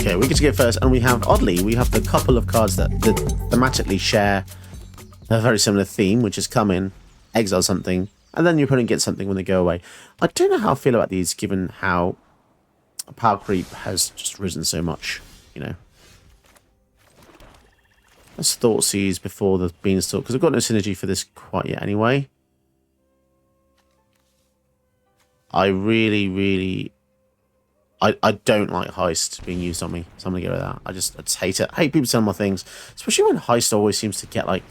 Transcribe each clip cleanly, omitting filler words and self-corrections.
Okay, we get to go first, and we have, oddly, we have the couple of cards that thematically share a very similar theme, which is come in, exile something, and then your opponent gets something when they go away. I don't know how I feel about these, given how power creep has just risen so much, you know. Let's Thoughtseize before the Beanstalk, because I've got no synergy for this quite yet anyway. I really... I don't like Heist being used on me, so I'm going to get rid of that. I just hate it. I hate people selling my things, especially when Heist always seems to get, like,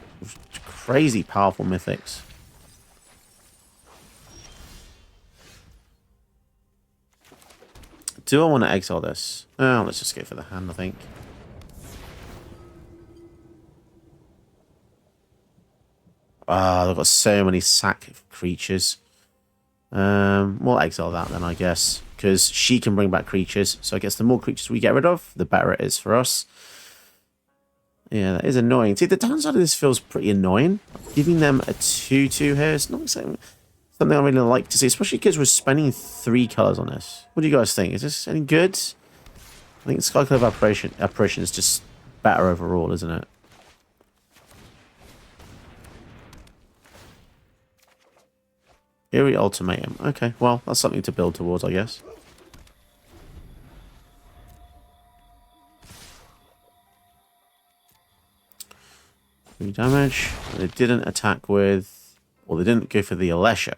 crazy powerful mythics. Do I want to exile this? Oh, let's just go for the hand, I think. Ah, they've got so many sack creatures. We'll exile that then, I guess, because she can bring back creatures. So I guess the more creatures we get rid of, the better it is for us. Yeah, that is annoying. See, the downside of this feels pretty annoying. Giving them a 2/2 here is not something I really like to see, especially because we're spending 3 colors on this. What do you guys think? Is this any good? I think Skyclave Apparition is just better overall, isn't it? Eerie Ultimatum. Okay, well, that's something to build towards, I guess. Three damage. They didn't attack with... Well, they didn't go for the Alesha.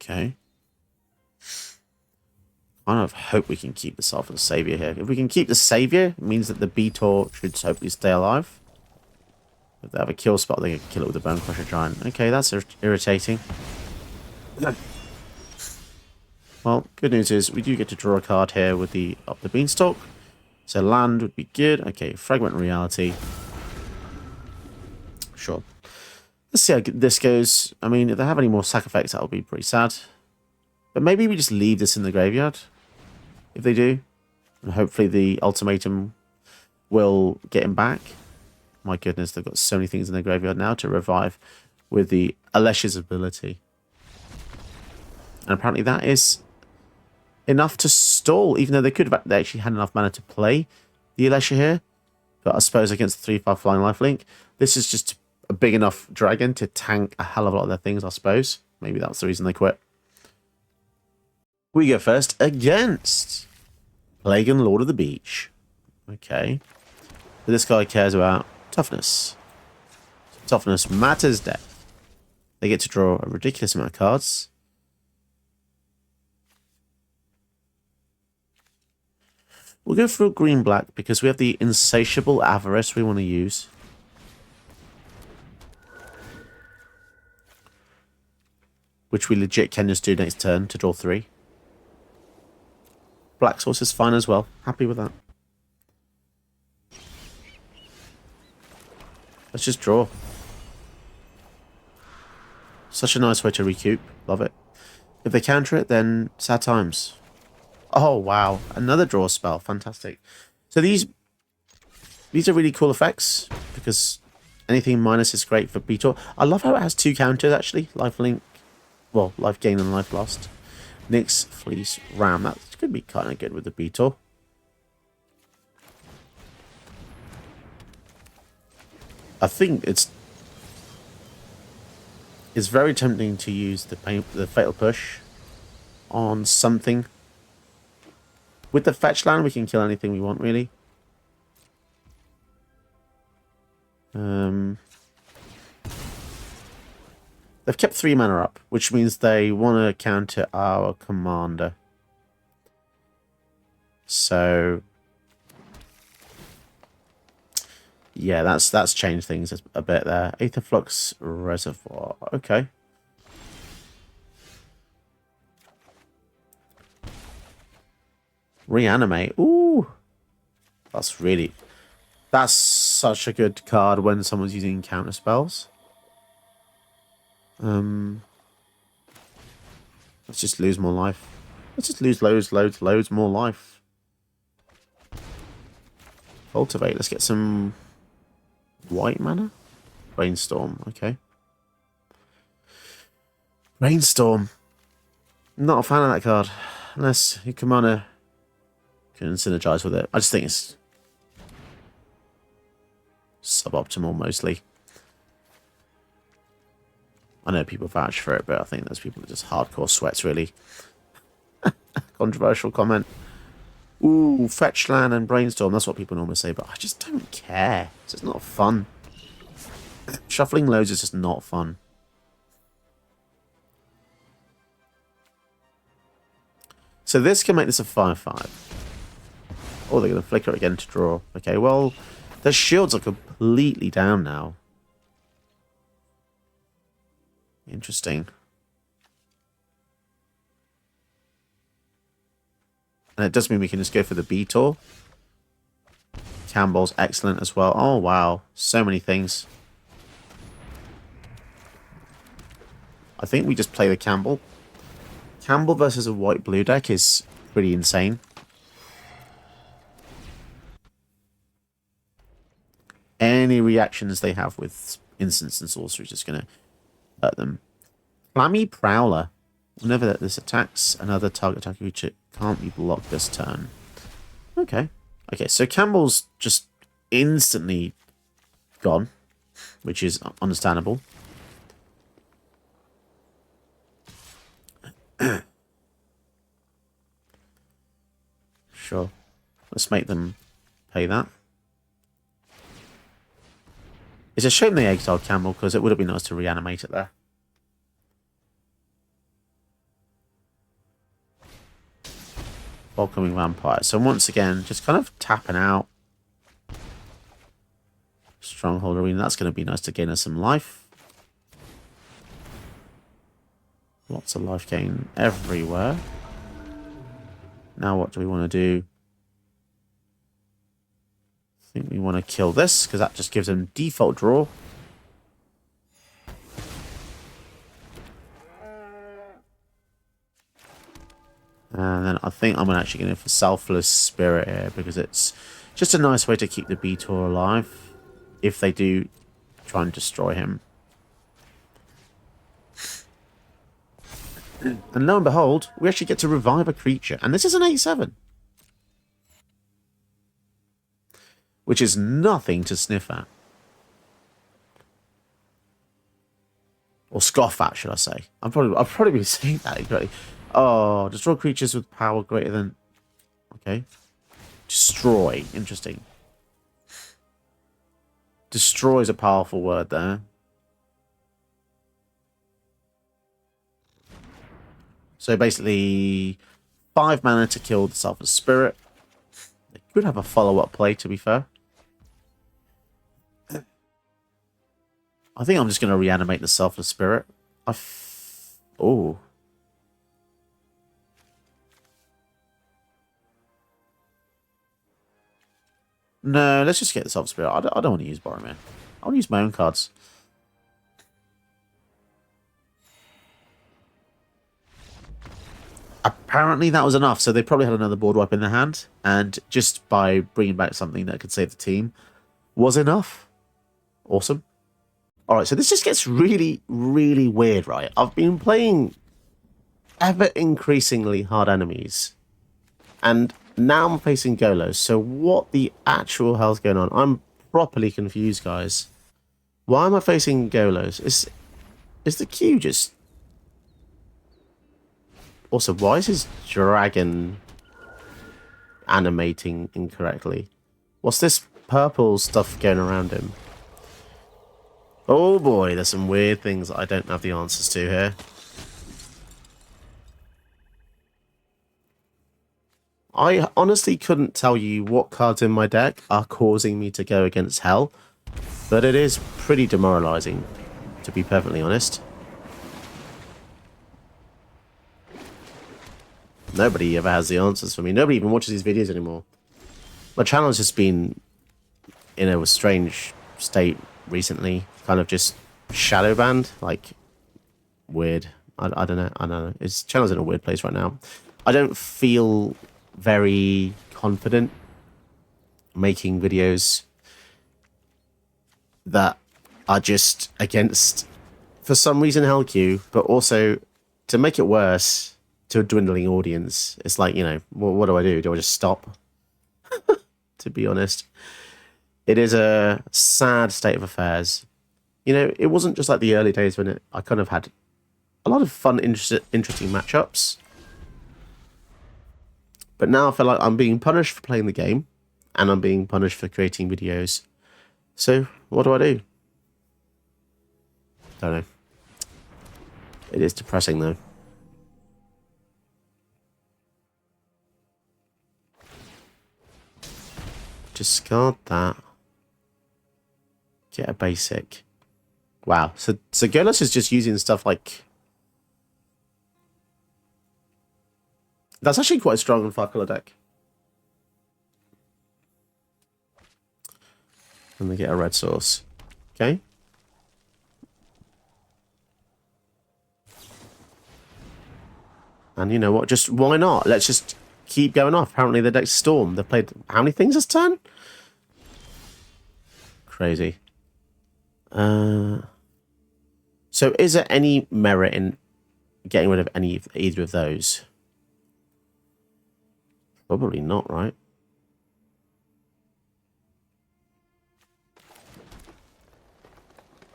Okay. Kind of hope we can keep the Selfless Savior here. If we can keep the Savior, it means that the Betor should hopefully stay alive. If they have a kill spot, they can kill it with the Bone Crusher Giant. Okay, that's irritating. Well, good news is we do get to draw a card here with the up the Beanstalk. So land would be good. Okay, Fragment Reality. Sure. Let's see how this goes. I mean, if they have any more sack effects, that would be pretty sad. But maybe we just leave this in the graveyard. If they do. And hopefully the Ultimatum will get him back. My goodness, they've got so many things in their graveyard now to revive with the Alesha's ability. And apparently that is enough to stall, even though they actually had enough mana to play the Alesha here. But I suppose against the 3/5 Flying Lifelink, this is just a big enough dragon to tank a hell of a lot of their things, I suppose. Maybe that's the reason they quit. We go first against Plagan Lord of the Beach. Okay. But this guy cares about toughness. Toughness matters death. They get to draw a ridiculous amount of cards. We'll go for a green-black because we have the Insatiable Avarice we want to use. Which we legit can just do next turn to draw 3. Black source is fine as well. Happy with that. Let's just draw. Such a nice way to recoup. Love it. If they counter it, then sad times. Oh, wow. Another draw spell. Fantastic. So these are really cool effects because anything minus is great for Betor. I love how it has 2 counters, actually. Lifelink. Well, life gain and life lost. Nyx, Fleece, Ram. That could be kind of good with the Betor. I think it's very tempting to use the Fatal Push on something. With the fetch land, we can kill anything we want, really. They've kept 3 mana up, which means they want to counter our commander. So, yeah, that's changed things a bit there. Aetherflux Reservoir. Okay. Reanimate. Ooh. That's such a good card when someone's using counter spells. Let's just lose more life. Let's just lose loads more life. Cultivate. Let's get some white mana. Brainstorm. Okay. Rainstorm. Not a fan of that card. Unless your commander can synergize with it. I just think it's suboptimal mostly. I know people vouch for it, but I think those people are just hardcore sweats, really. Controversial comment. Ooh, fetch land and brainstorm. That's what people normally say, but I just don't care. It's just not fun. Shuffling loads is just not fun. So this can make this a 5-5. Oh, they're going to flicker it again to draw. Okay, well, their shields are completely down now. Interesting. And it does mean we can just go for the Betor. Campbell's excellent as well. Oh, wow. So many things. I think we just play the Campbell. Campbell versus a white-blue deck is pretty insane. Any reactions they have with instants and sorcery is just going to hurt them. Clammy Prowler. Whenever this attacks another target attack creature, can't be blocked this turn. Okay. Okay, so Campbell's just instantly gone, which is understandable. Sure. Let's make them pay that. It's a shame they exiled Campbell, because it would have been nice to reanimate it there. Welcoming Vampire. So once again, just kind of tapping out. Stronghold Arena. That's going to be nice to gain us some life. Lots of life gain everywhere. Now what do we want to do? I think we want to kill this, because that just gives them default draw. And then I think I'm actually going to go for Selfless Spirit here, because it's just a nice way to keep the Betor alive if they do try and destroy him. And lo and behold, we actually get to revive a creature. And this is an 8/7. Which is nothing to sniff at. Or scoff at, should I say. I'll probably be saying that incorrectly. Oh, destroy creatures with power greater than... Okay. Destroy. Interesting. Destroy is a powerful word there. So basically, 5 mana to kill the Selfless Spirit. They could have a follow-up play, to be fair. I think I'm just going to reanimate the Selfless Spirit. Oh. No, let's just get the Selfless Spirit. I don't want to use Borrowman. I want to use my own cards. Apparently that was enough, so they probably had another board wipe in their hand, and just by bringing back something that could save the team was enough. Awesome. Alright, so this just gets really, really weird, right? I've been playing ever increasingly hard enemies, and now I'm facing Golos, so what the actual hell's going on? I'm properly confused, guys. Why am I facing Golos? Is the queue just... Also, why is his dragon animating incorrectly? What's this purple stuff going around him? Oh boy, there's some weird things that I don't have the answers to here. I honestly couldn't tell you what cards in my deck are causing me to go against hell, but it is pretty demoralizing, to be perfectly honest. Nobody ever has the answers for me. Nobody even watches these videos anymore. My channel has just been in a strange state recently. Kind of just shadow banned. Like, weird. I don't know. I don't know. His channel's in a weird place right now. I don't feel very confident making videos that are just against, for some reason, LQ, but also to make it worse to a dwindling audience, it's like, you know, what do I do? Do I just stop? To be honest, it is a sad state of affairs. You know, it wasn't just like the early days when I kind of had a lot of fun, interesting matchups. But now I feel like I'm being punished for playing the game, and I'm being punished for creating videos. So, what do I do? Don't know. It is depressing, though. Discard that. Get a basic. Wow. So Golos is just using stuff like... That's actually quite strong on 5-color deck. And they get a red source. Okay. And you know what? Just why not? Let's just keep going off. Apparently the deck's Storm. They've played how many things this turn? Crazy. So is there any merit in getting rid of either of those? Probably not, right?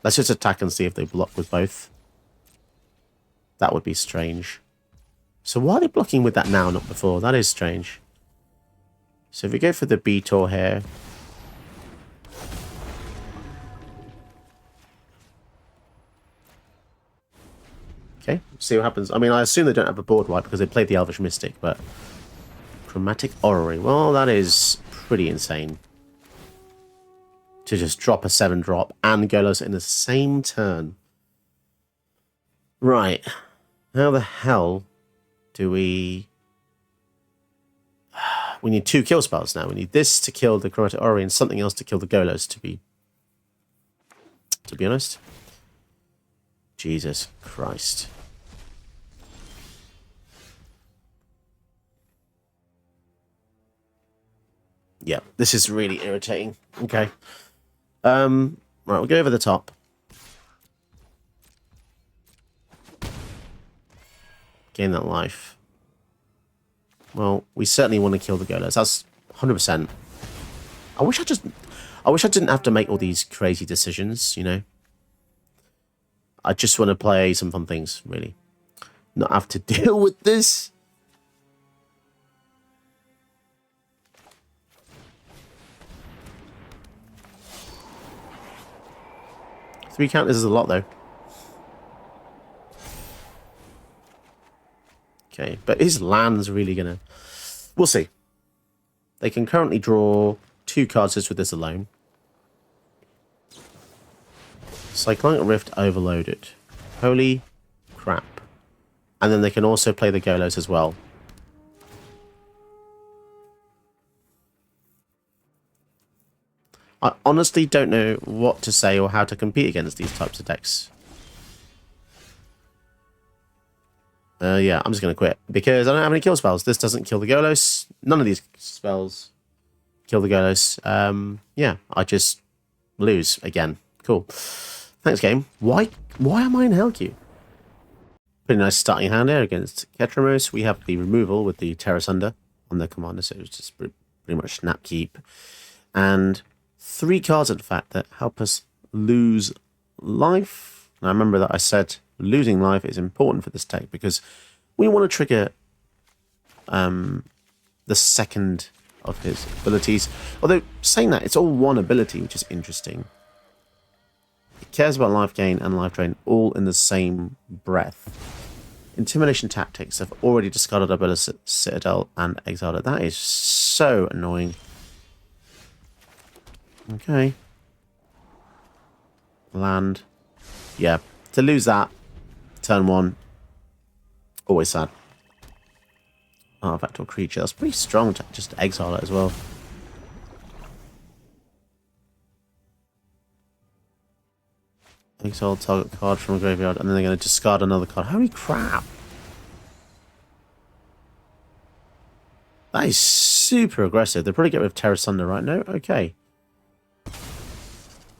Let's just attack and see if they block with both. That would be strange. So why are they blocking with that now, not before? That is strange. So if we go for the Betor here. Okay, see what happens. I mean, I assume they don't have a board wipe because they played the Elvish Mystic, but... Chromatic Orrery. Well, that is pretty insane. To just drop a 7-drop and Golos in the same turn. Right. How the hell do we... We need 2 kill spells now. We need this to kill the Chromatic Orrery and something else to kill the Golos, to be honest. Jesus Christ. Yeah, this is really irritating. Okay. Right, we'll go over the top. Gain that life. Well, we certainly want to kill the Golos. That's 100%. I wish I didn't have to make all these crazy decisions, you know. I just want to play some fun things, really. Not have to deal with this. Three counters is a lot, though. Okay, but his land's really gonna... We'll see. They can currently draw 2 cards just with this alone. Cyclonic Rift overloaded. Holy crap. And then they can also play the Golos as well. I honestly don't know what to say or how to compete against these types of decks. Yeah, I'm just going to quit. Because I don't have any kill spells. This doesn't kill the Golos. None of these spells kill the Golos. Yeah, I just lose again. Cool. Thanks, game. Why am I in Hellcube? Pretty nice starting hand here against Ketramos. We have the removal with the Terra Sunder on the commander, so it's just pretty much snap keep. And 3 cards, in fact, that help us lose life. Now, remember that I said losing life is important for this deck because we want to trigger the second of his abilities. Although, saying that, it's all one ability, which is interesting. It cares about life gain and life drain all in the same breath. Intimidation Tactics have already discarded Ability Citadel and exiled it. That is so annoying. Okay. Land. Yeah. To lose that, turn 1, always sad. Artifact or creature. That's pretty strong to just exile it as well. Exile target card from a graveyard, and then they're going to discard another card. Holy crap! That is super aggressive. They'll probably get rid of Terra Sunder, right? No? Okay.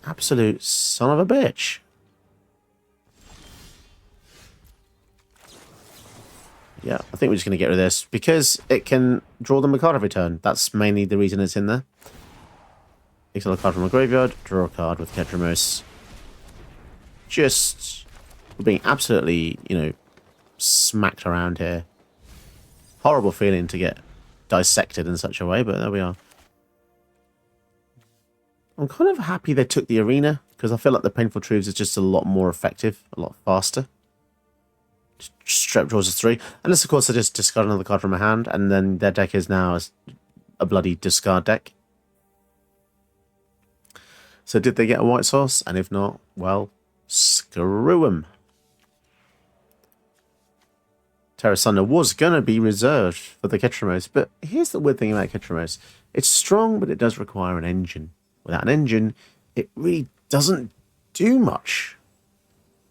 Absolute son of a bitch. Yeah, I think we're just going to get rid of this because it can draw them a card every turn. That's mainly the reason it's in there. Exile a card from a graveyard, draw a card with Kedramos. Just being absolutely, you know, smacked around here. Horrible feeling to get dissected in such a way, but there we are. I'm kind of happy they took the arena because I feel like the Painful Truths is just a lot more effective, a lot faster. Strep draws us 3. Unless, of course, they just discard another card from my hand, and then their deck is now a bloody discard deck. So did they get a white source? And if not, well, screw them. Terra Sunder was going to be reserved for the Ketramos, but here's the weird thing about Ketramos. It's strong, but it does require an engine. Without an engine, it really doesn't do much.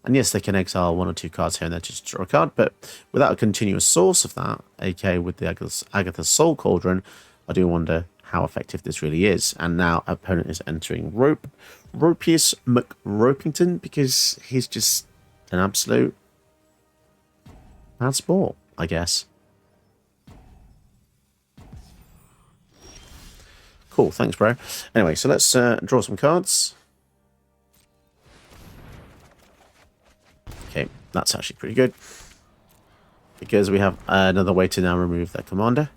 And yes, they can exile 1 or 2 cards here and there to draw a card, but without a continuous source of that, aka with the Agatha's Soul Cauldron, I do wonder how effective this really is. And now opponent is entering Ropius McRopington because he's just an absolute bad sport, I guess. Cool, thanks, bro. Anyway, so let's draw some cards. Okay, that's actually pretty good. Because we have another way to now remove their commander.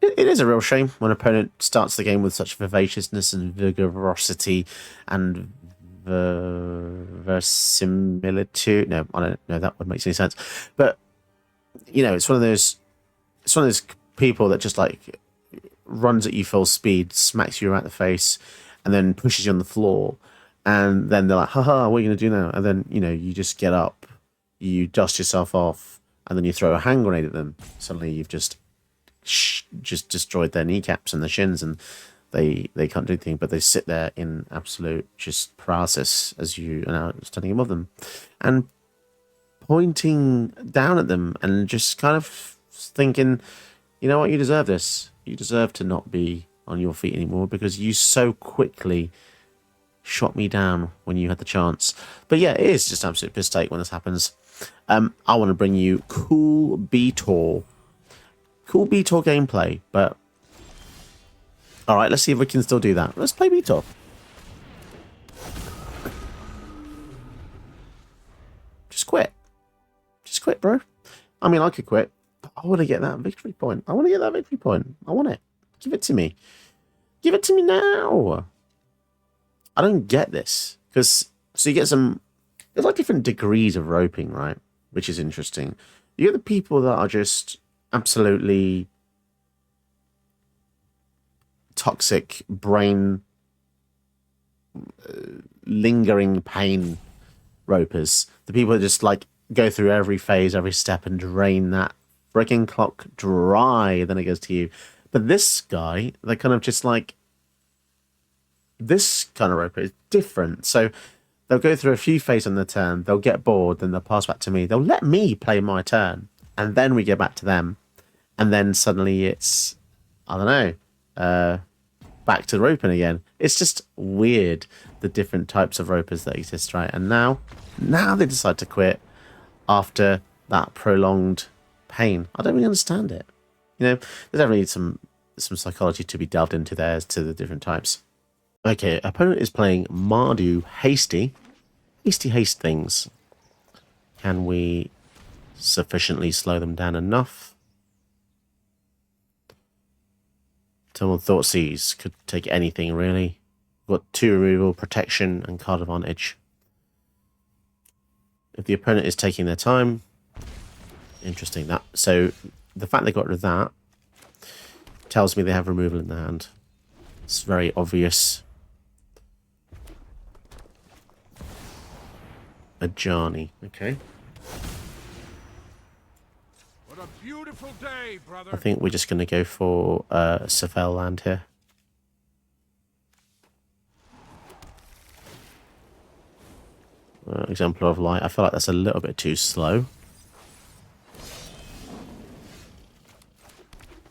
It is a real shame when an opponent starts the game with such vivaciousness and vigorosity and verisimilitude. No, I don't know that would make any sense. But, you know, it's one of those people that just, like, runs at you full speed, smacks you right in the face, and then pushes you on the floor. And then they're like, haha, what are you going to do now? And then, you know, you just get up, you dust yourself off, and then you throw a hand grenade at them. Suddenly you've just destroyed their kneecaps and their shins, and they can't do anything, but they sit there in absolute just paralysis as you are now standing above them. And pointing down at them and just kind of thinking, you know what, you deserve this. You deserve to not be on your feet anymore because you so quickly shot me down when you had the chance. But yeah, it is just absolute piss take when this happens. I want to bring you cool Betor. Cool Betor gameplay, but alright, let's see if we can still do that. Let's play Betor. Just quit. Just quit, bro. I mean, I could quit, but I want to get that victory point. I want to get that victory point. I want it. Give it to me. Give it to me now. I don't get this. Because, so you get some, there's like different degrees of roping, right? Which is interesting. You get the people that are just absolutely toxic, brain lingering pain ropers. The people that just like go through every phase, every step and drain that freaking clock dry, then it goes to you. But this guy, they're kind of just like, this kind of roper is different. So they'll go through a few phases on the turn, they'll get bored, then they'll pass back to me. They'll let me play my turn, and then we get back to them. And then suddenly it's, I don't know, back to roping again. It's just weird, the different types of ropers that exist, right? And now they decide to quit after that prolonged pain. I don't really understand it. You know, there's definitely some psychology to be delved into there as to the different types. Okay, opponent is playing Mardu Hasty. Haste things. Can we sufficiently slow them down enough? Someone Thoughtseize could take anything, really. We've got 2 removal, protection, and card advantage. If the opponent is taking their time, interesting that. So the fact they got rid of that tells me they have removal in their hand. It's very obvious. A Johnny, okay. What a beautiful day, brother. I think we're just going to go for Savell land here. Exemplar of Light. I feel like that's a little bit too slow.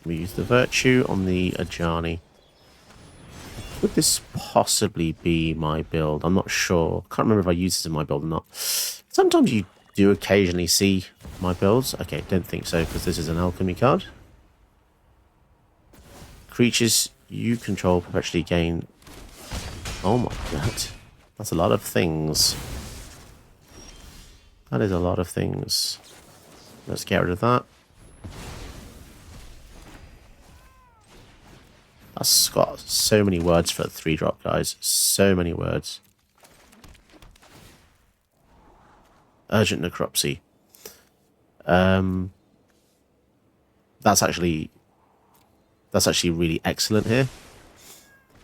We use the Virtue on the Ajani. Would this possibly be my build? I'm not sure. Can't remember if I used this in my build or not. Sometimes you Do you occasionally see my builds? Okay, don't think so, because this is an alchemy card. Creatures you control perpetually gain... Oh my god. That's a lot of things. That is a lot of things. Let's get rid of that. That's got so many words for a 3-drop, guys. So many words. Urgent necropsy. That's actually really excellent here,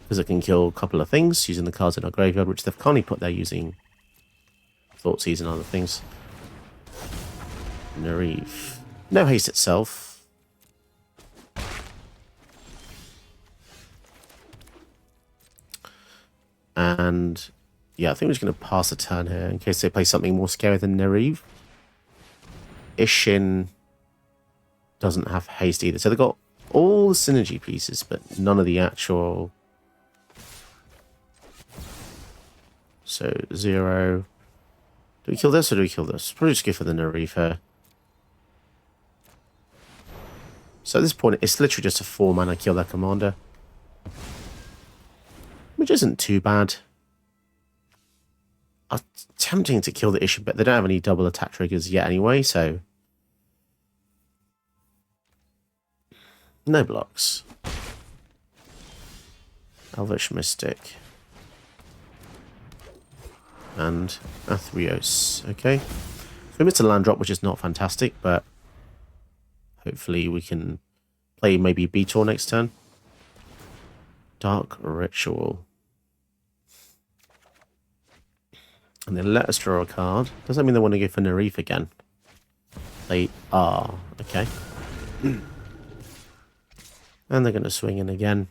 because it can kill a couple of things using the cards in our graveyard, which they've kindly put there using Thoughtseize and other things. Nereve. No haste itself. And yeah, I think we're just going to pass a turn here in case they play something more scary than Nereve. Ishin doesn't have haste either. So they've got all the synergy pieces, but none of the actual... So, 0. Do we kill this or do we kill this? Probably just go for the Nereve here. So at this point, it's literally just a 4-mana kill their commander, which isn't too bad. I'm tempting to kill the Ishin, but they don't have any double attack triggers yet anyway, so... No blocks. Elvish Mystic. And Athreos. Okay. We missed a land drop, which is not fantastic, but hopefully we can play maybe Betor next turn. Dark Ritual. And then let us draw a card. Does that mean they want to go for Nereve again? They are. Okay. And they're going to swing in again.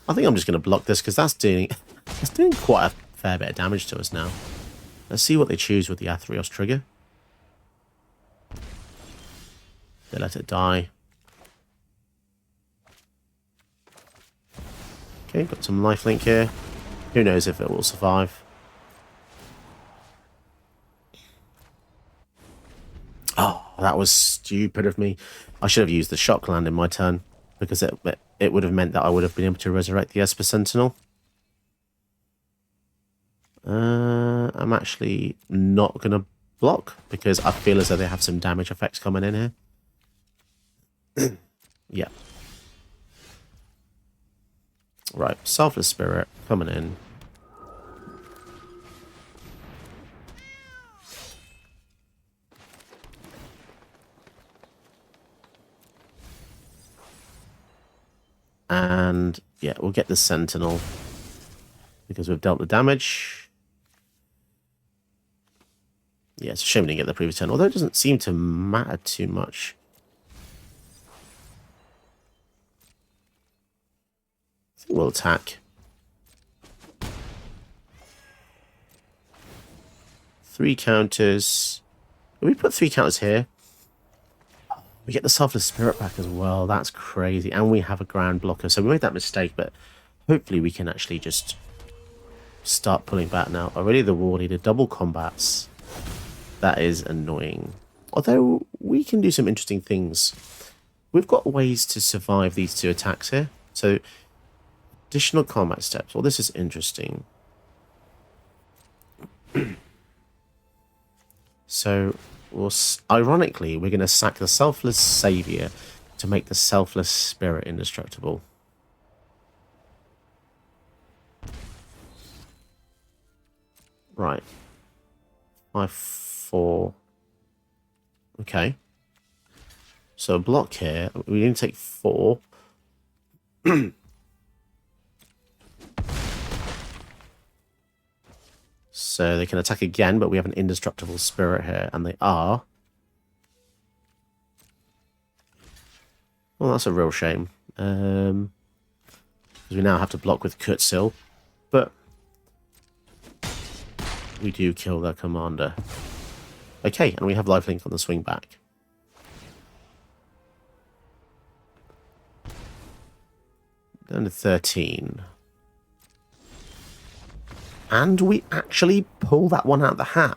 I think I'm just going to block this because that's doing quite a fair bit of damage to us now. Let's see what they choose with the Athreos trigger. They let it die. Okay, got some lifelink here. Who knows if it will survive. Oh, that was stupid of me. I should have used the shock land in my turn, because it would have meant that I would have been able to resurrect the Esper Sentinel. I'm actually not going to block, because I feel as though they have some damage effects coming in here. Yeah. Right, Selfless Spirit coming in. And yeah, we'll get the Sentinel because we've dealt the damage. Yeah, it's a shame we didn't get the previous turn, although it doesn't seem to matter too much. I think we'll attack. 3 counters. We put 3 counters here. We get the Selfless Spirit back as well. That's crazy. And we have a ground blocker. So we made that mistake, but hopefully we can actually just start pulling back now. Already the War Leader, double combats. That is annoying. Although we can do some interesting things. We've got ways to survive these 2 attacks here. So additional combat steps. Well, this is interesting. So... well, ironically, we're going to sack the Selfless Savior to make the Selfless Spirit indestructible. Right. 5-4. Okay. So a block here. We need to take 4. So they can attack again, but we have an indestructible spirit here, and they are. Well, that's a real shame. Because we now have to block with Kurtzil, but we do kill their commander. Okay, and we have lifelink on the swing back. Down to 13. And we actually pull that one out of the hat.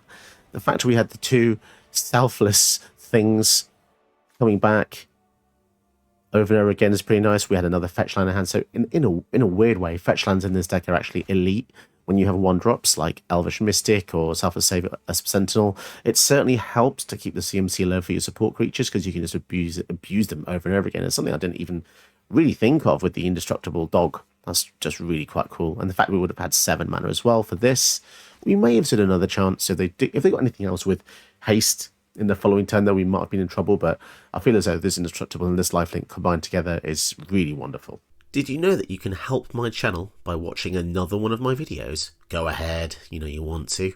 The fact we had the two selfless things coming back over and over again is pretty nice. We had another fetch land in hand, so in a weird way, fetch lands in this deck are actually elite when you have one drops like Elvish Mystic or Selfless Savior as Sentinel. It certainly helps to keep the CMC low for your support creatures because you can just abuse them over and over again. It's something I didn't even really think of with the Indestructible Dog. That's just really quite cool. And the fact we would have had 7 mana as well for this, we may have stood another chance. So if they got anything else with haste in the following turn, though, we might have been in trouble. But I feel as though this Indestructible and this lifelink combined together is really wonderful. Did you know that you can help my channel by watching another one of my videos? Go ahead, you know you want to.